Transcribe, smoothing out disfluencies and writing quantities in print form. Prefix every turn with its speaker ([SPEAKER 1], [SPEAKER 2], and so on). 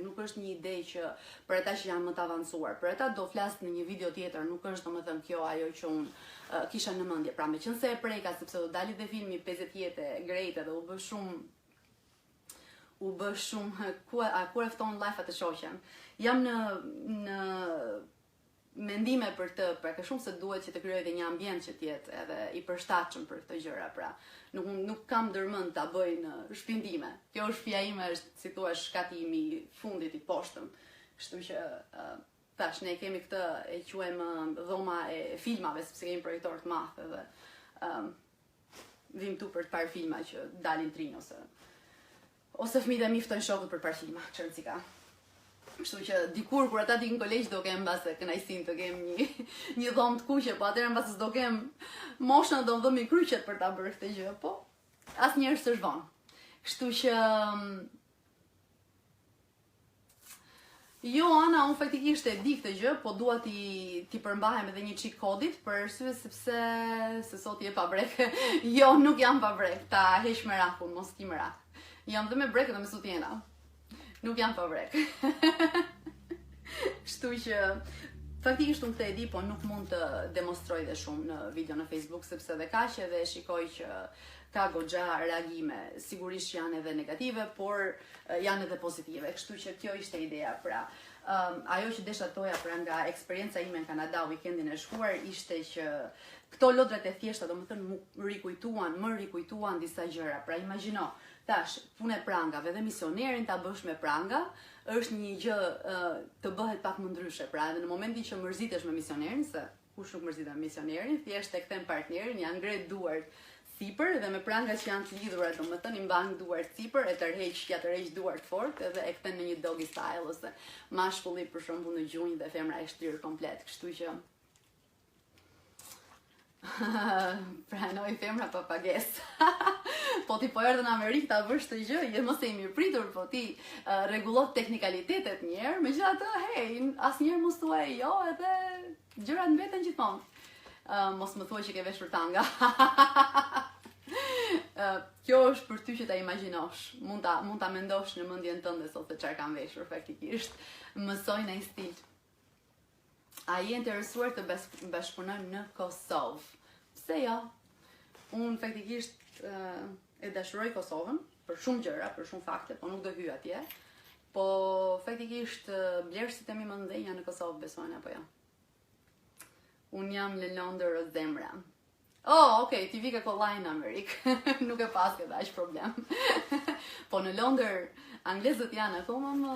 [SPEAKER 1] nuk është një ide që për ata që janë më të avancuar. Për ata do flas në një video tjetër, nuk është domethënë kjo ajo që unë kisha në mendje. Pra meqense e preka sepse do dali dhe filmi 50 jetë grejtë dhe u bë shumë kur e fton life të shoqen. Jam në mendime për të, pra ka shumë se duhet që të krijoj dhe një ambient që të jetë edhe i përshtatshëm për këto gjëra, pra nuk kam ndërmend ta bëj në shtëpinë time. Kjo është shtëpia ime, është si thua shkati im i fundit i poshtëm. Kështu që tash ne kemi këtë e quajmë dhoma e filmave, sepse kemi projektor të madh edhe vim tu për të parë filma që dalin trin ose fëmijët e mi ftojnë shokët për të parë filma, çfarë si ka. Kështu që dikur kur ata dikin kolegj do kem mbase kënaqësinë të kem një dhomë të kuqe, po atëherë mbase s'do kem moshën do dhëmi kryqet për ta bërë këtë gjë, po asnjëherë s'është vonë. Kështu që jo, Ana, unë faktikisht e di këtë gjë, po dua ti përmbahem edhe një çik kodit për arsye sepse se sot je pa brek. Jo, nuk jam pa brek, ta heq merakun, mos ti merak. Jam dhe me brek dhe me sutjena. Nuk jam pa brek. Kështu që faktikisht unë këtë e di, po nuk mund të demonstroj dhe shumë në video në Facebook, sepse dhe kaq edhe shikoj që ka goxha reagime, sigurisht janë edhe negative, por janë edhe pozitive. Kështu që kjo ishte ideja, pra ajo që desha toja pra nga eksperienca ime në Kanada weekendin e shkuar ishte që këto lodrat e thjeshta domethënë më rikujtuan disa gjëra. Pra imagjino, tash punë e prangave dhe misionerin ta bësh me pranga është një gjë të bëhet pak më ndryshe. Pra edhe në momentin që mërzitesh me misionerin, se kush nuk mërzitet me misionerin, thjesht e kthen partnerin, janë ngret duart sipër dhe me prangat që janë të lidhura, domethënë i mban duart sipër, e tërheq duart fort edhe e kthen në një doggy style ose mashkulli për shembull në gjunjë dhe femra e shtrirë komplet. Kështu që pranoj femra pa pagesë. Po ti po erdhe në Amerikë ta bësh këtë gjë, je mos e i mirëpritur, po ti rregullo teknikalitetet një herë, megjithatë, hey, asnjëherë mos thuaj jo, edhe gjërat mbeten gjithmonë. Mos më thuaj që ke veshur tanga. Kjo është për ty që ta imagjinosh. Mund ta mendosh në mendjen tënde sot se çfarë kam veshur faktikisht. Mësoj në stil. A je interesuar të bashkëpunojmë në Kosovë? Pse jo? Unë faktikisht e dashuroj Kosovën për shumë gjëra, për shumë fakte, po nuk do hyj atje. Po faktikisht blerësit e mi më ndënja në Kosovë besojnë apo jo? Unë jam në Londër o zemra. Oh, okay, ti vika kollaj në Amerikë. Nuk e pas këtë aq problem. Po në Londër anglezët janë akoma më